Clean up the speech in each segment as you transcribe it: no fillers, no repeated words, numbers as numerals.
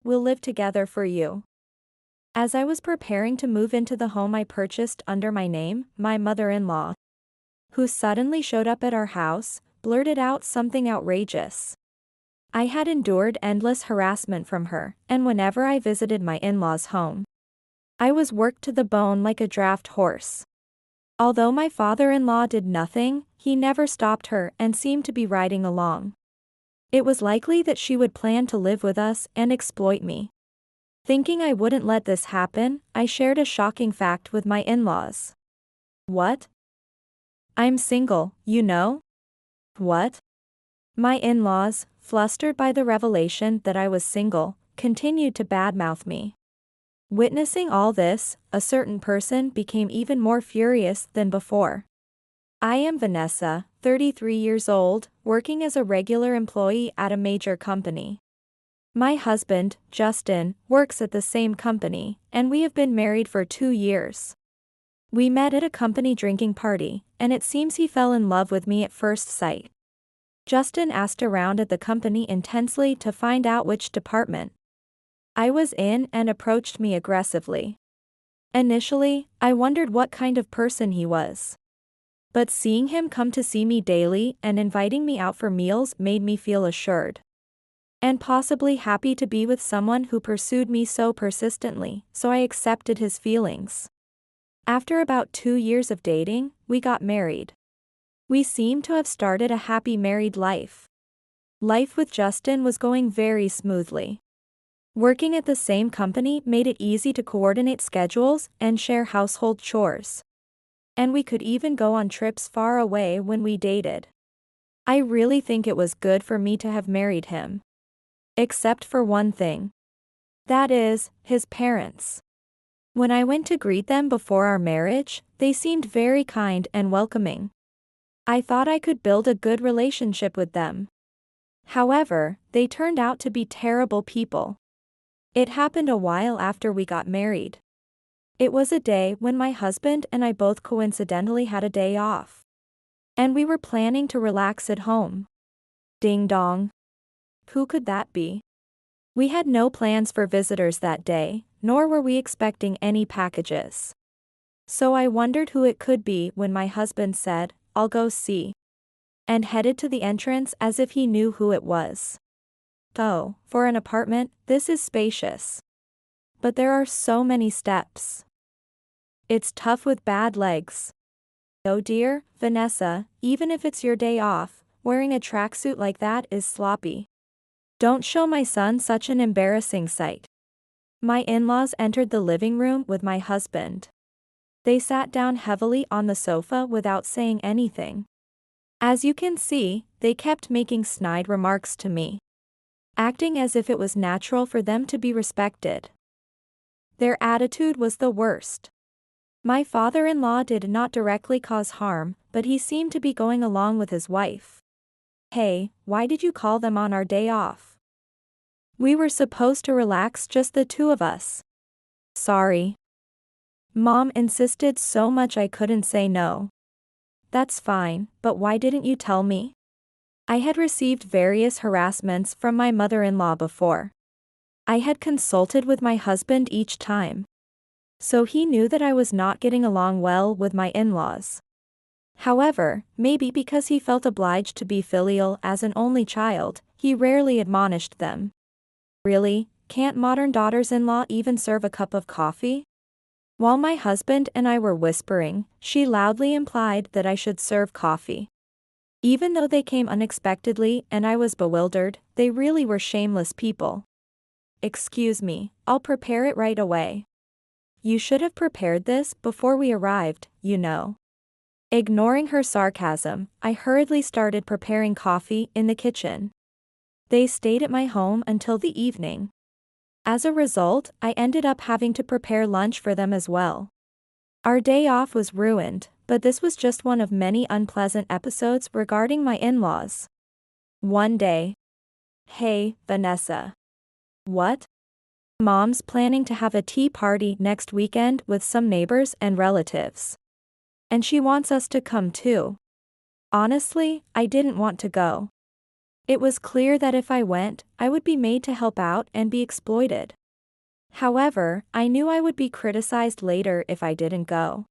We'll live together for you. As I was preparing to move into the home I purchased under my name, my mother-in-law, who suddenly showed up at our house, blurted out something outrageous. I had endured endless harassment from her, and whenever I visited my in-laws' home, I was worked to the bone like a draft horse. Although my father-in-law did nothing, he never stopped her and seemed to be riding along. It was likely that she would plan to live with us and exploit me. Thinking I wouldn't let this happen, I shared a shocking fact with my in-laws. What? I'm single, you know? What? My in-laws, flustered by the revelation that I was single, continued to badmouth me. Witnessing all this, a certain person became even more furious than before. I am Vanessa, 33 years old, working as a regular employee at a major company. My husband, Justin, works at the same company, and we have been married for 2 years. We met at a company drinking party, and it seems he fell in love with me at first sight. Justin asked around at the company intensely to find out which department I was in and approached me aggressively. Initially, I wondered what kind of person he was. But seeing him come to see me daily and inviting me out for meals made me feel assured and possibly happy to be with someone who pursued me so persistently, so I accepted his feelings. After about 2 years of dating, we got married. We seemed to have started a happy married life. Life with Justin was going very smoothly. Working at the same company made it easy to coordinate schedules and share household chores. And we could even go on trips far away when we dated. I really think it was good for me to have married him. Except for one thing. That is, his parents. When I went to greet them before our marriage, they seemed very kind and welcoming. I thought I could build a good relationship with them. However, they turned out to be terrible people. It happened a while after we got married. It was a day when my husband and I both coincidentally had a day off. And we were planning to relax at home. Ding dong. Who could that be? We had no plans for visitors that day, nor were we expecting any packages. So I wondered who it could be when my husband said, "I'll go see," and headed to the entrance as if he knew who it was. Oh, for an apartment, this is spacious. But there are so many steps. It's tough with bad legs. Oh dear, Vanessa, even if it's your day off, wearing a tracksuit like that is sloppy. Don't show my son such an embarrassing sight. My in-laws entered the living room with my husband. They sat down heavily on the sofa without saying anything. As you can see, they kept making snide remarks to me, acting as if it was natural for them to be respected. Their attitude was the worst. My father-in-law did not directly cause harm, but he seemed to be going along with his wife. Hey, why did you call them on our day off? We were supposed to relax, just the two of us. Sorry. Mom insisted so much I couldn't say no. That's fine, but why didn't you tell me? I had received various harassments from my mother-in-law before. I had consulted with my husband each time. So he knew that I was not getting along well with my in-laws. However, maybe because he felt obliged to be filial as an only child, he rarely admonished them. Really, can't modern daughters-in-law even serve a cup of coffee? While my husband and I were whispering, she loudly implied that I should serve coffee. Even though they came unexpectedly and I was bewildered, they really were shameless people. Excuse me, I'll prepare it right away. You should have prepared this before we arrived, you know. Ignoring her sarcasm, I hurriedly started preparing coffee in the kitchen. They stayed at my home until the evening. As a result, I ended up having to prepare lunch for them as well. Our day off was ruined, but this was just one of many unpleasant episodes regarding my in-laws. One day. Hey, Vanessa. What? Mom's planning to have a tea party next weekend with some neighbors and relatives. And she wants us to come too. Honestly, I didn't want to go. It was clear that if I went, I would be made to help out and be exploited. However, I knew I would be criticized later if I didn't go.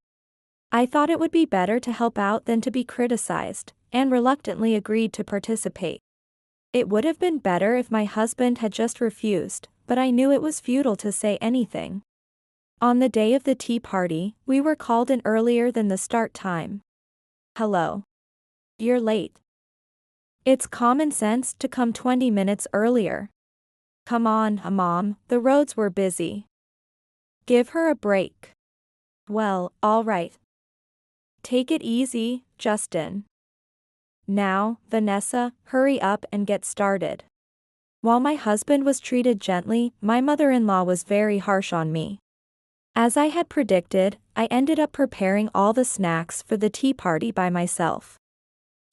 I thought it would be better to help out than to be criticized, and reluctantly agreed to participate. It would have been better if my husband had just refused, but I knew it was futile to say anything. On the day of the tea party, we were called in earlier than the start time. Hello. You're late. It's common sense to come 20 minutes earlier. Come on, Mom, the roads were busy. Give her a break. Well, all right. Take it easy, Justin. Now, Vanessa, hurry up and get started. While my husband was treated gently, my mother-in-law was very harsh on me. As I had predicted, I ended up preparing all the snacks for the tea party by myself.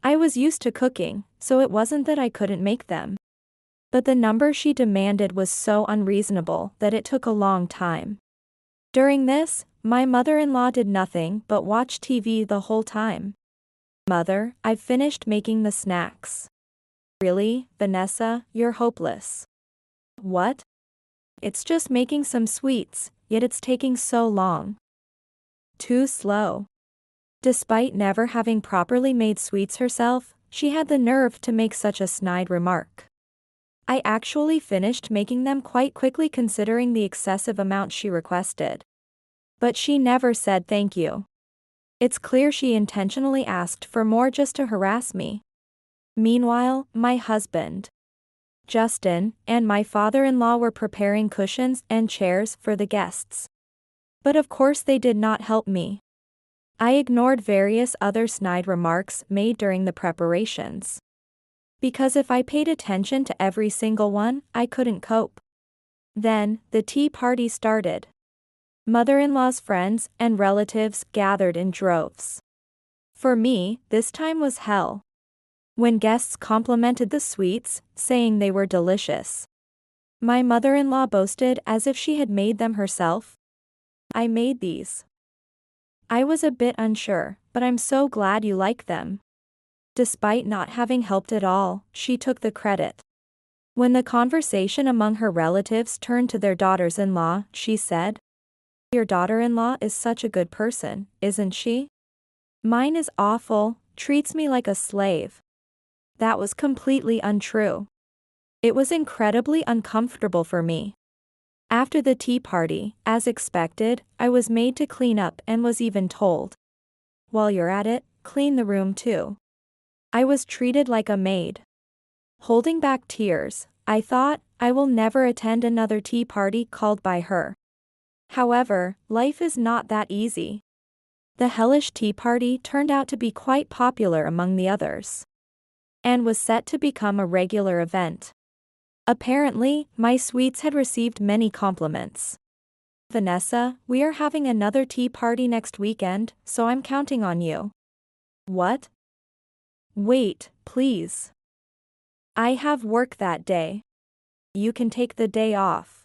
I was used to cooking, so it wasn't that I couldn't make them. But the number she demanded was so unreasonable that it took a long time. During this, my mother-in-law did nothing but watch TV the whole time. Mother, I've finished making the snacks. Really, Vanessa, you're hopeless. What? It's just making some sweets, yet it's taking so long. Too slow. Despite never having properly made sweets herself, she had the nerve to make such a snide remark. I actually finished making them quite quickly considering the excessive amount she requested. But she never said thank you. It's clear she intentionally asked for more just to harass me. Meanwhile, my husband, Justin, and my father-in-law were preparing cushions and chairs for the guests. But of course they did not help me. I ignored various other snide remarks made during the preparations. Because if I paid attention to every single one, I couldn't cope. Then, the tea party started. Mother-in-law's friends and relatives gathered in droves. For me, this time was hell. When guests complimented the sweets, saying they were delicious, my mother-in-law boasted as if she had made them herself. I made these. I was a bit unsure, but I'm so glad you like them. Despite not having helped at all, she took the credit. When the conversation among her relatives turned to their daughters-in-law, she said, "Your daughter-in-law is such a good person, isn't she? Mine is awful, treats me like a slave." That was completely untrue. It was incredibly uncomfortable for me. After the tea party, as expected, I was made to clean up and was even told, "While you're at it, clean the room too." I was treated like a maid. Holding back tears, I thought, I will never attend another tea party called by her. However, life is not that easy. The hellish tea party turned out to be quite popular among the others, and was set to become a regular event. Apparently, my sweets had received many compliments. "Vanessa, we are having another tea party next weekend, so I'm counting on you." What? Wait, please. I have work that day. You can take the day off.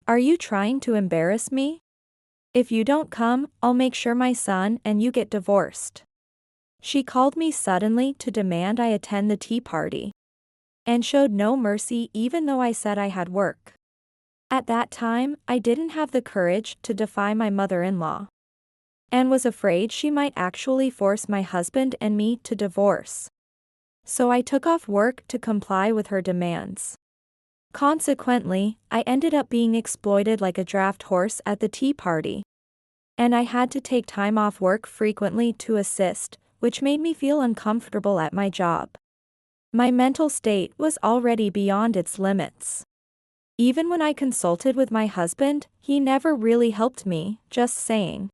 Are you trying to embarrass me? If you don't come, I'll make sure my son and you get divorced. She called me suddenly to demand I attend the tea party, and showed no mercy even though I said I had work. At that time, I didn't have the courage to defy my mother-in-law, and was afraid she might actually force my husband and me to divorce. So I took off work to comply with her demands. Consequently, I ended up being exploited like a draft horse at the tea party, and I had to take time off work frequently to assist, which made me feel uncomfortable at my job. My mental state was already beyond its limits. Even when I consulted with my husband, he never really helped me, just saying,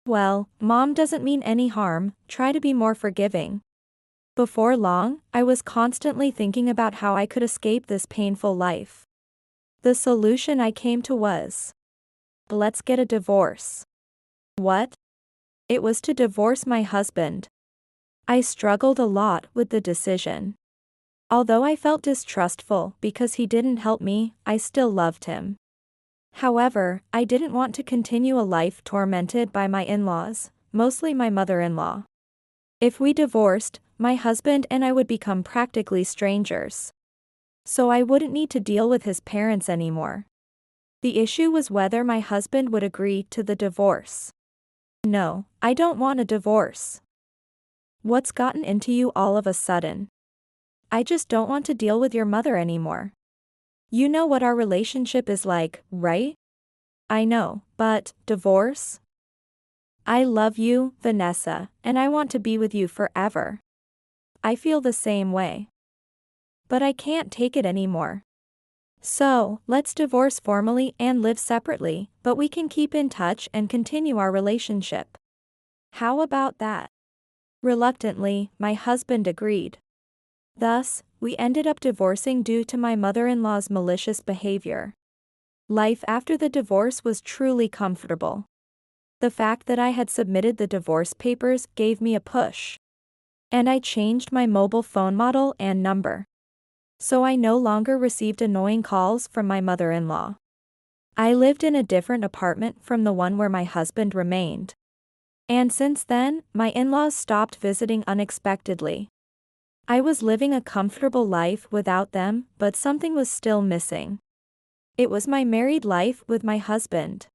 "Well, Mom doesn't mean any harm, try to be more forgiving." Before long, I was constantly thinking about how I could escape this painful life. The solution I came to was, let's get a divorce. What? It was to divorce my husband. I struggled a lot with the decision. Although I felt distrustful because he didn't help me, I still loved him. However, I didn't want to continue a life tormented by my in-laws, mostly my mother-in-law. If we divorced, my husband and I would become practically strangers. So I wouldn't need to deal with his parents anymore. The issue was whether my husband would agree to the divorce. No, I don't want a divorce. What's gotten into you all of a sudden? I just don't want to deal with your mother anymore. You know what our relationship is like, right? I know, but divorce? I love you, Vanessa, and I want to be with you forever. I feel the same way. But I can't take it anymore. So, let's divorce formally and live separately, but we can keep in touch and continue our relationship. How about that? Reluctantly, my husband agreed. Thus, we ended up divorcing due to my mother-in-law's malicious behavior. Life after the divorce was truly comfortable. The fact that I had submitted the divorce papers gave me a push. And I changed my mobile phone model and number. So I no longer received annoying calls from my mother-in-law. I lived in a different apartment from the one where my husband remained. And since then, my in-laws stopped visiting unexpectedly. I was living a comfortable life without them, but something was still missing. It was my married life with my husband.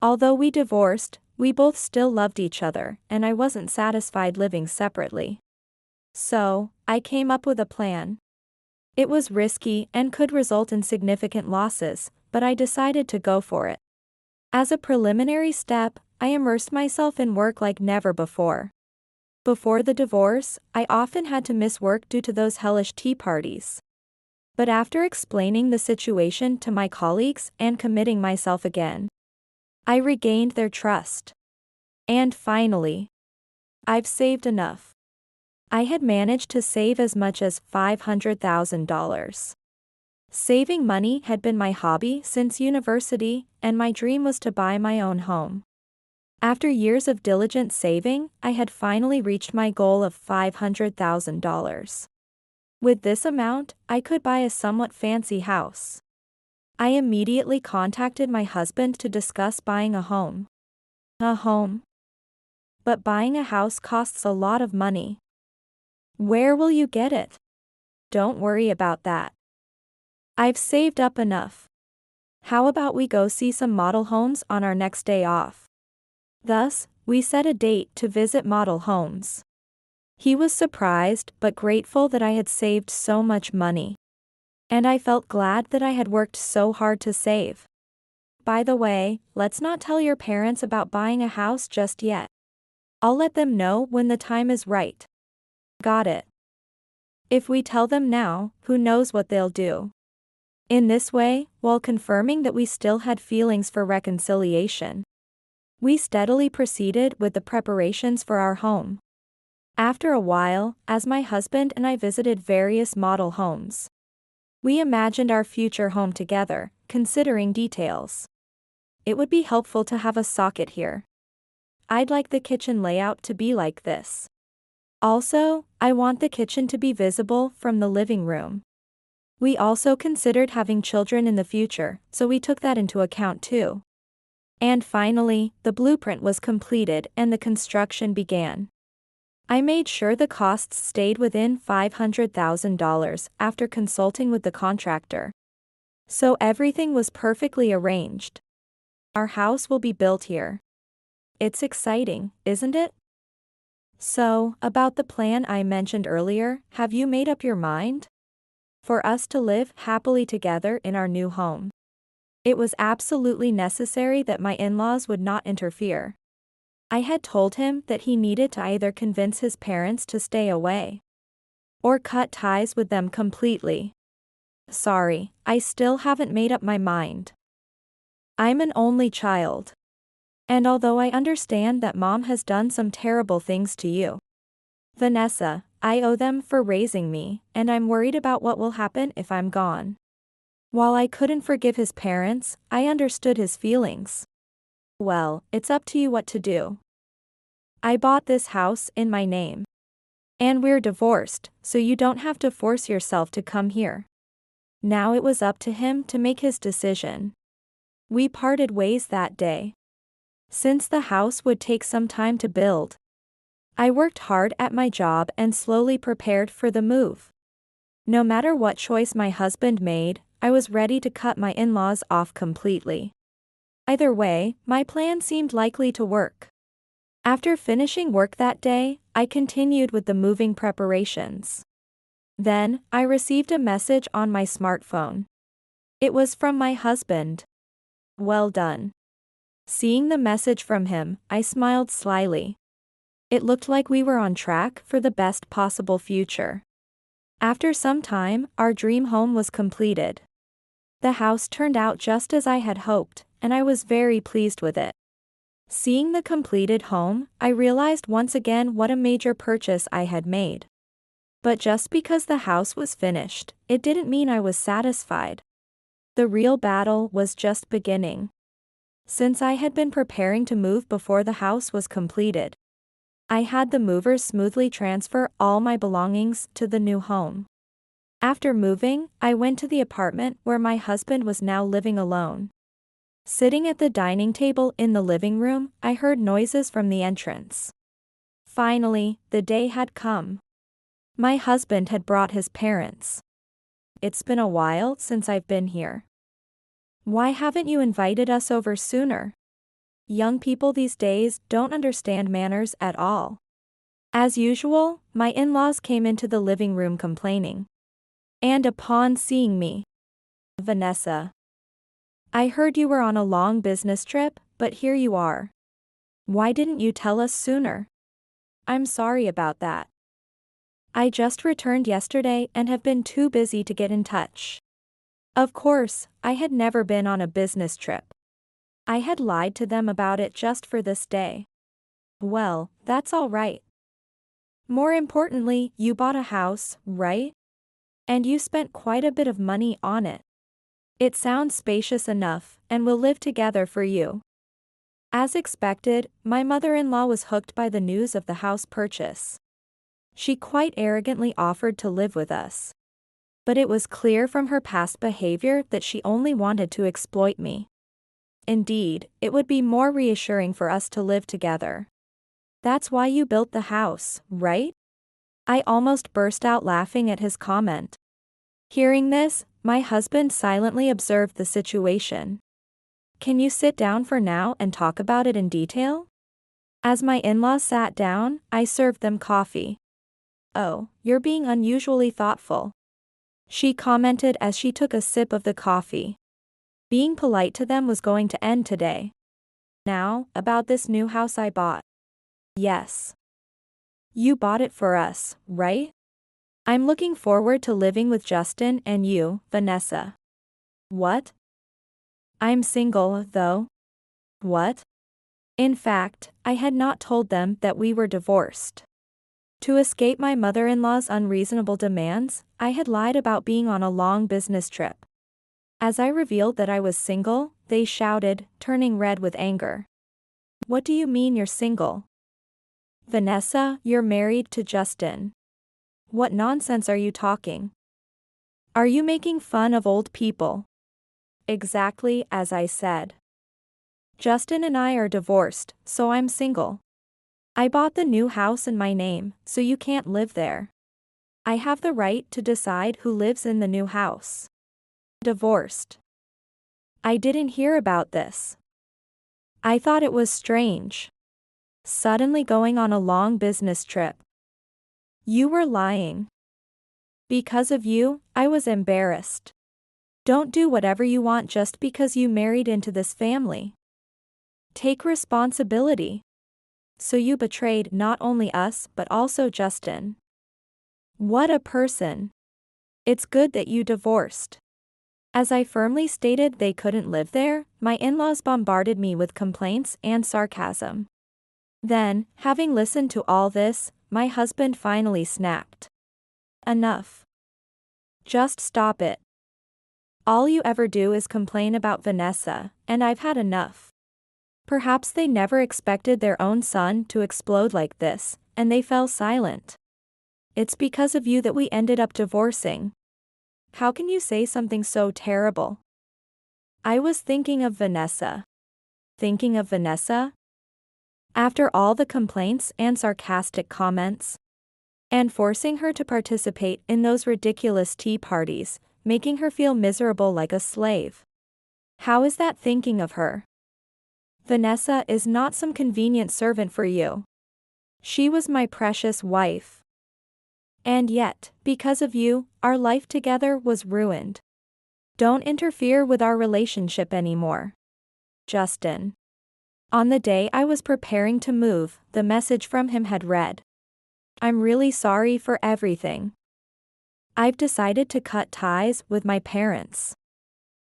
Although we divorced, we both still loved each other, and I wasn't satisfied living separately. So, I came up with a plan. It was risky and could result in significant losses, but I decided to go for it. As a preliminary step, I immersed myself in work like never before. Before the divorce, I often had to miss work due to those hellish tea parties. But after explaining the situation to my colleagues and committing myself again, I regained their trust. And finally, I've saved enough. I had managed to save as much as $500,000. Saving money had been my hobby since university, and my dream was to buy my own home. After years of diligent saving, I had finally reached my goal of $500,000. With this amount, I could buy a somewhat fancy house. I immediately contacted my husband to discuss buying a home. A home? But buying a house costs a lot of money. Where will you get it? Don't worry about that. I've saved up enough. How about we go see some model homes on our next day off? Thus, we set a date to visit model homes. He was surprised but grateful that I had saved so much money. And I felt glad that I had worked so hard to save. By the way, let's not tell your parents about buying a house just yet. I'll let them know when the time is right. Got it. If we tell them now, who knows what they'll do. In this way, while confirming that we still had feelings for reconciliation, we steadily proceeded with the preparations for our home. After a while, as my husband and I visited various model homes, we imagined our future home together, considering details. It would be helpful to have a socket here. I'd like the kitchen layout to be like this. Also, I want the kitchen to be visible from the living room. We also considered having children in the future, so we took that into account too. And finally, the blueprint was completed and the construction began. I made sure the costs stayed within $500,000 after consulting with the contractor. So everything was perfectly arranged. Our house will be built here. It's exciting, isn't it? So, about the plan I mentioned earlier, have you made up your mind? For us to live happily together in our new home. It was absolutely necessary that my in-laws would not interfere. I had told him that he needed to either convince his parents to stay away or cut ties with them completely. Sorry, I still haven't made up my mind. I'm an only child. And although I understand that mom has done some terrible things to you, Vanessa, I owe them for raising me, and I'm worried about what will happen if I'm gone. While I couldn't forgive his parents, I understood his feelings. Well, it's up to you what to do. I bought this house in my name. And we're divorced, so you don't have to force yourself to come here. Now it was up to him to make his decision. We parted ways that day. Since the house would take some time to build, I worked hard at my job and slowly prepared for the move. No matter what choice my husband made, I was ready to cut my in-laws off completely. Either way, my plan seemed likely to work. After finishing work that day, I continued with the moving preparations. Then, I received a message on my smartphone. It was from my husband. Well done. Seeing the message from him, I smiled slyly. It looked like we were on track for the best possible future. After some time, our dream home was completed. The house turned out just as I had hoped, and I was very pleased with it. Seeing the completed home, I realized once again what a major purchase I had made. But just because the house was finished, it didn't mean I was satisfied. The real battle was just beginning. Since I had been preparing to move before the house was completed, I had the movers smoothly transfer all my belongings to the new home. After moving, I went to the apartment where my husband was now living alone. Sitting at the dining table in the living room, I heard noises from the entrance. Finally, the day had come. My husband had brought his parents. It's been a while since I've been here. Why haven't you invited us over sooner? Young people these days don't understand manners at all. As usual, my in-laws came into the living room complaining. And upon seeing me, Vanessa, I heard you were on a long business trip, but here you are. Why didn't you tell us sooner? I'm sorry about that. I just returned yesterday and have been too busy to get in touch. Of course, I had never been on a business trip. I had lied to them about it just for this day. Well, that's all right. More importantly, you bought a house, right? And you spent quite a bit of money on it. It sounds spacious enough, and will live together for you. As expected, my mother-in-law was hooked by the news of the house purchase. She quite arrogantly offered to live with us. But it was clear from her past behavior that she only wanted to exploit me. Indeed, it would be more reassuring for us to live together. That's why you built the house, right? I almost burst out laughing at his comment. Hearing this, my husband silently observed the situation. Can you sit down for now and talk about it in detail? As my in-laws sat down, I served them coffee. Oh, you're being unusually thoughtful, she commented as she took a sip of the coffee. Being polite to them was going to end today. Now, about this new house I bought. Yes. You bought it for us, right? I'm looking forward to living with Justin and you, Vanessa. What? I'm single, though. What? In fact, I had not told them that we were divorced. To escape my mother-in-law's unreasonable demands, I had lied about being on a long business trip. As I revealed that I was single, they shouted, turning red with anger. What do you mean you're single? Vanessa, you're married to Justin. What nonsense are you talking? Are you making fun of old people? Exactly as I said. Justin and I are divorced, so I'm single. I bought the new house in my name, so you can't live there. I have the right to decide who lives in the new house. Divorced. I didn't hear about this. I thought it was strange. Suddenly going on a long business trip. You were lying. Because of you, I was embarrassed. Don't do whatever you want just because you married into this family. Take responsibility. So you betrayed not only us but also Justin. What a person. It's good that you divorced. As I firmly stated they couldn't live there, my in-laws bombarded me with complaints and sarcasm. Then, having listened to all this, my husband finally snapped. Enough. Just stop it. All you ever do is complain about Vanessa, and I've had enough. Perhaps they never expected their own son to explode like this, and they fell silent. It's because of you that we ended up divorcing. How can you say something so terrible? I was thinking of Vanessa. Thinking of Vanessa? After all the complaints and sarcastic comments, and forcing her to participate in those ridiculous tea parties, making her feel miserable like a slave. How is that thinking of her? Vanessa is not some convenient servant for you. She was my precious wife. And yet, because of you, our life together was ruined. Don't interfere with our relationship anymore. Justin. On the day I was preparing to move, the message from him had read, "I'm really sorry for everything. I've decided to cut ties with my parents.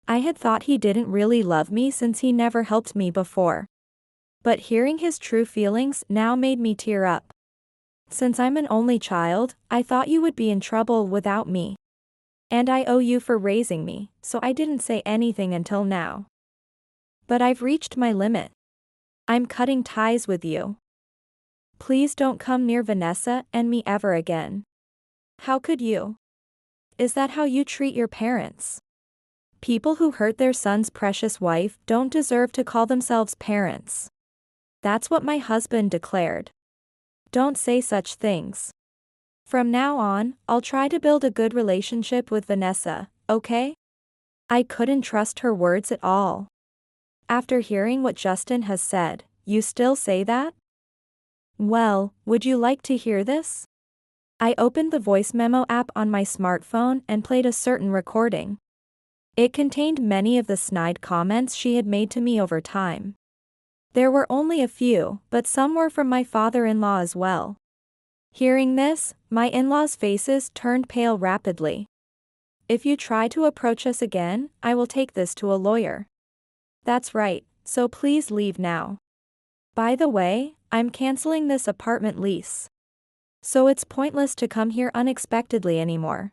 I had thought he didn't really love me since he never helped me before. But hearing his true feelings now made me tear up. Since I'm an only child, I thought you would be in trouble without me. And I owe you for raising me, so I didn't say anything until now. But I've reached my limit. I'm cutting ties with you. Please don't come near Vanessa and me ever again. How could you? Is that how you treat your parents? People who hurt their son's precious wife don't deserve to call themselves parents." That's what my husband declared. Don't say such things. From now on, I'll try to build a good relationship with Vanessa, okay? I couldn't trust her words at all. After hearing what Justin has said, you still say that? Well, would you like to hear this? I opened the voice memo app on my smartphone and played a certain recording. It contained many of the snide comments she had made to me over time. There were only a few, but some were from my father-in-law as well. Hearing this, my in-laws' faces turned pale rapidly. "If you try to approach us again, I will take this to a lawyer." "That's right, so please leave now. By the way, I'm canceling this apartment lease. So it's pointless to come here unexpectedly anymore."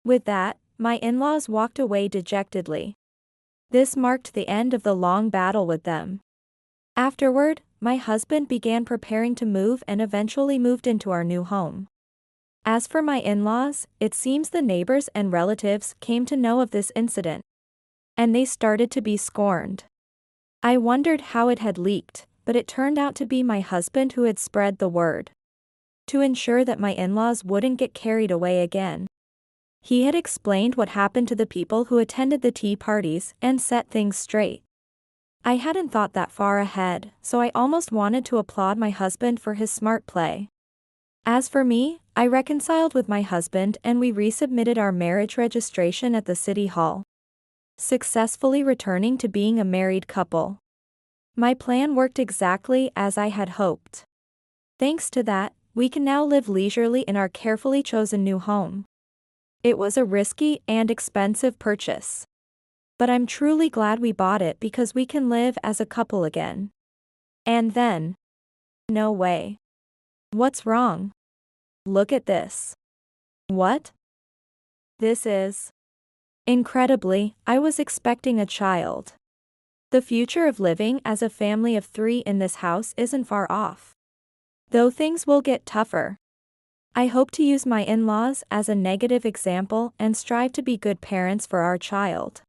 With that, my in-laws walked away dejectedly. This marked the end of the long battle with them. Afterward, my husband began preparing to move and eventually moved into our new home. As for my in-laws, it seems the neighbors and relatives came to know of this incident. And they started to be scorned. I wondered how it had leaked, but it turned out to be my husband who had spread the word. To ensure that my in-laws wouldn't get carried away again. He had explained what happened to the people who attended the tea parties and set things straight. I hadn't thought that far ahead, so I almost wanted to applaud my husband for his smart play. As for me, I reconciled with my husband and we resubmitted our marriage registration at the city hall, successfully returning to being a married couple. My plan worked exactly as I had hoped. Thanks to that, we can now live leisurely in our carefully chosen new home. It was a risky and expensive purchase. But I'm truly glad we bought it because we can live as a couple again. And then. No way. What's wrong? Look at this. What? This is. Incredibly, I was expecting a child. The future of living as a family of 3 in this house isn't far off. Though things will get tougher. I hope to use my in-laws as a negative example and strive to be good parents for our child.